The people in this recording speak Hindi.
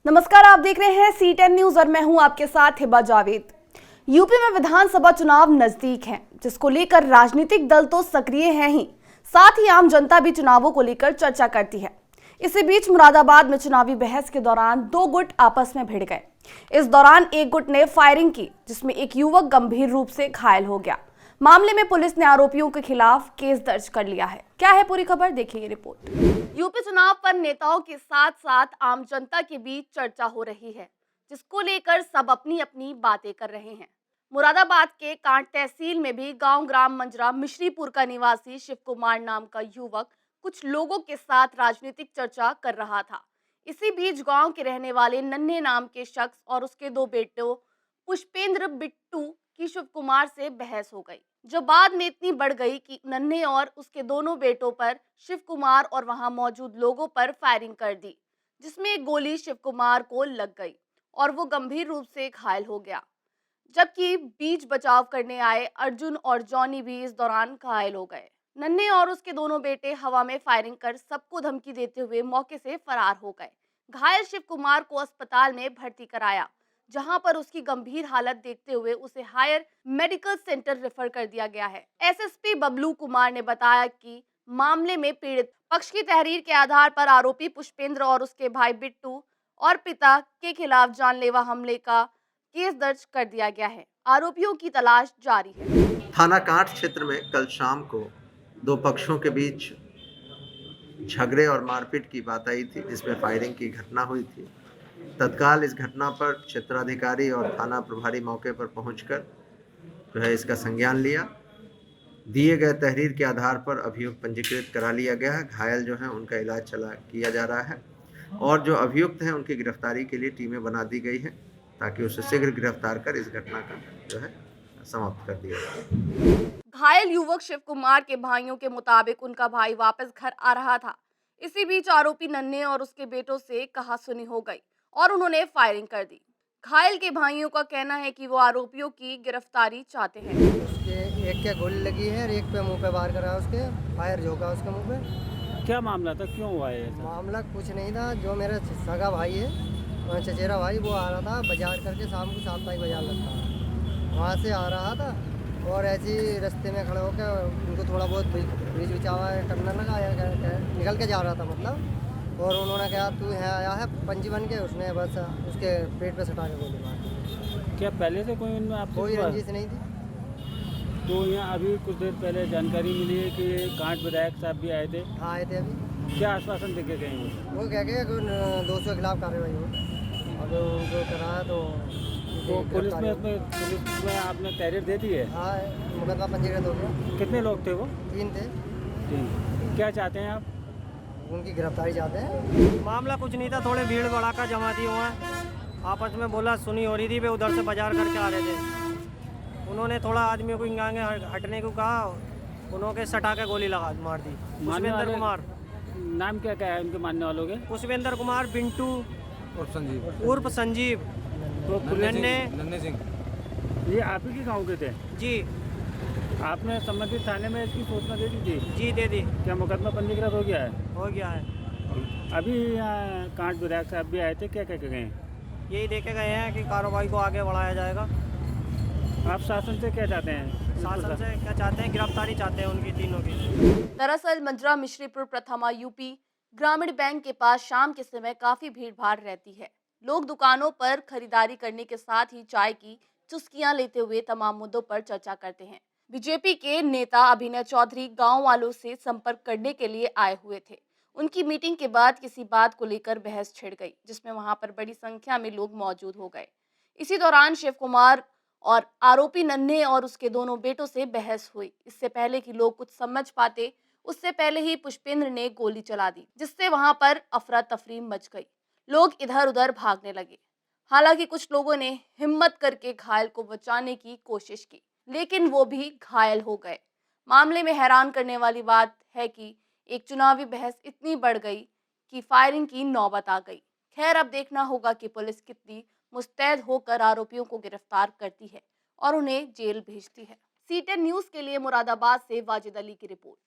नमस्कार, आप देख रहे हैं C10 न्यूज और मैं हूं आपके साथ हिबा जावेद। यूपी में विधानसभा चुनाव नजदीक हैं, जिसको लेकर राजनीतिक दल तो सक्रिय हैं ही, साथ ही आम जनता भी चुनावों को लेकर चर्चा करती है। इसी बीच मुरादाबाद में चुनावी बहस के दौरान दो गुट आपस में भिड़ गए। इस दौरान एक गुट ने फायरिंग की, जिसमें एक युवक गंभीर रूप से घायल हो गया। मामले में पुलिस ने आरोपियों के खिलाफ केस दर्ज कर लिया है। क्या है पूरी खबर, देखिए ये रिपोर्ट। यूपी चुनाव पर नेताओं के साथ साथ आम जनता के बीच चर्चा हो रही है, जिसको लेकर सब अपनी अपनी बातें कर रहे हैं। मुरादाबाद के कांट तहसील में भी गांव ग्राम मंजरा मिश्रीपुर का निवासी शिव कुमार नाम का युवक कुछ लोगों के साथ राजनीतिक चर्चा कर रहा था। इसी बीच गांव के रहने वाले नन्हे नाम के शख्स और उसके दो बेटों पुष्पेंद्र बिट्टू की शिव कुमार से बहस हो गई, जो बाद में इतनी बढ़ गई कि नन्हे और उसके दोनों बेटों पर शिव कुमार और वहां मौजूद लोगों पर फायरिंग कर दी, जिसमें एक गोली शिव कुमार को लग गई और वो गंभीर रूप से घायल हो गया। जबकि बीच बचाव करने आए अर्जुन और जॉनी भी इस दौरान घायल हो गए। नन्हे और उसके दोनों बेटे हवा में फायरिंग कर सबको धमकी देते हुए मौके से फरार हो गए। घायल शिव कुमार को अस्पताल में भर्ती कराया, जहां पर उसकी गंभीर हालत देखते हुए उसे हायर मेडिकल सेंटर रेफर कर दिया गया है। एसएसपी बबलू कुमार ने बताया कि मामले में पीड़ित पक्ष की तहरीर के आधार पर आरोपी पुष्पेंद्र और उसके भाई बिट्टू और पिता के खिलाफ जानलेवा हमले का केस दर्ज कर दिया गया है। आरोपियों की तलाश जारी है। थाना कांट क्षेत्र में कल शाम को दो पक्षों के बीच झगड़े और मारपीट की बात आई थी, जिसमें फायरिंग की घटना हुई थी। तत्काल इस घटना पर क्षेत्राधिकारी और थाना प्रभारी मौके पर पहुंचकर जो है इसका संज्ञान लिया। दिए गए तहरीर के आधार पर अभियुक्त पंजीकृत करा लिया गया है। घायल जो है उनका इलाज किया जा रहा है और जो अभियुक्त हैं उनकी गिरफ्तारी के लिए टीमें बना दी गई है, ताकि उसे शीघ्र गिरफ्तार कर इस घटना का जो है समाप्त कर दिया जाए। घायल युवक शिव कुमार के भाइयों के मुताबिक उनका भाई वापस घर आ रहा था। इसी बीच आरोपी नन्हे और उसके बेटों से कहासुनी हो गई और उन्होंने फायरिंग कर दी। घायल के भाइयों का कहना है कि वो आरोपियों की गिरफ्तारी चाहते हैं। उसके एक के गोली लगी है और एक पे मुंह पे वार करा, उसके फायर झोंका उसके मुंह पे। क्या मामला था, क्यों हुआ है ऐसा? मामला कुछ नहीं था। जो मेरा सगा भाई है, चचेरा भाई, वो आ रहा था बाजार करके, शाम को साप्ताहिक बाजार लगता है, वहाँ से आ रहा था और ऐसे ही रास्ते में खड़े होकर उनको थोड़ा बहुत बीच बिचावा करने लगा, निकल के जा रहा था मतलब। और उन्होंने कहा तू यहाँ आया है पंजी बन के, उसने बस उसके पेट पे सटा के गोली मार दी। क्या पहले से कोई इनमें आपसे कोई हुआ? रंजिश नहीं थी। तो यहाँ अभी कुछ देर पहले जानकारी मिली है कि कांट विधायक साहब भी आए थे। हाँ आए थे अभी। क्या आश्वासन देके गए वो? वो कह के 200 के खिलाफ कार्रवाई हो, अब उनको कराया तो पुलिस में आपने तहरीर दे दी है? हाँ, मुकदमा पंजीकृत हो गया। कितने लोग थे वो? 3 थे। क्या चाहते हैं आप? उनकी गिरफ्तारी चाहते हैं। मामला कुछ नहीं था, थोड़े भीड़ भड़ाका जमा दिए हुए हैं, आपस में बोला सुनी हो रही थी, वे उधर से बाजार करके आ रहे थे। उन्होंने थोड़ा आदमियों को इंगांगे हटने को कहा, उन्होंने सटा के गोली मार दी। पुष्पेंद्र कुमार नाम क्या क्या है उनके मानने वालों के? पुष्पेंद्र कुमार, बिंटू उर्फ संजीव, तो नन्हे सिंह, ये आप ही के गाँव के थे? जी। आपने संबंधित थाने में इसकी सूचना दे दी थी? जी दे दी। क्या मुकदमा पंजीकृत हो गया है? हो गया है। अभी यहाँ कांट विधायक साहब भी आए थे, क्या कह के गए? यही देखे गए हैं कि कार्रवाई को आगे बढ़ाया जाएगा। आप शासन से क्या चाहते हैं? शासन से क्या चाहते हैं? गिरफ्तारी चाहते हैं उनकी, तीनों की। दरअसल मंजरा मिश्रीपुर प्रथमा यूपी ग्रामीण बैंक के पास शाम के समय काफी भीड़ भाड़ रहती है। लोग दुकानों पर खरीदारी करने के साथ ही चाय की चुस्कियां लेते हुए तमाम मुद्दों पर चर्चा करते हैं। बीजेपी के नेता अभिनय चौधरी गांव वालों से संपर्क करने के लिए आए हुए थे। उनकी मीटिंग के बाद किसी बात को लेकर बहस छिड़ गई, जिसमें वहां पर बड़ी संख्या में लोग मौजूद हो गए। इसी दौरान शिव कुमार और आरोपी नन्हे और उसके दोनों बेटों से बहस हुई। इससे पहले कि लोग कुछ समझ पाते, उससे पहले ही पुष्पेंद्र ने गोली चला दी, जिससे वहां पर अफरा तफरी मच गई। लोग इधर उधर भागने लगे। हालांकि कुछ लोगों ने हिम्मत करके घायल को बचाने की कोशिश की, लेकिन वो भी घायल हो गए। मामले में हैरान करने वाली बात है कि एक चुनावी बहस इतनी बढ़ गई कि फायरिंग की नौबत आ गई। खैर, अब देखना होगा कि पुलिस कितनी मुस्तैद होकर आरोपियों को गिरफ्तार करती है और उन्हें जेल भेजती है। C10 न्यूज के लिए मुरादाबाद से वाजिद अली की रिपोर्ट।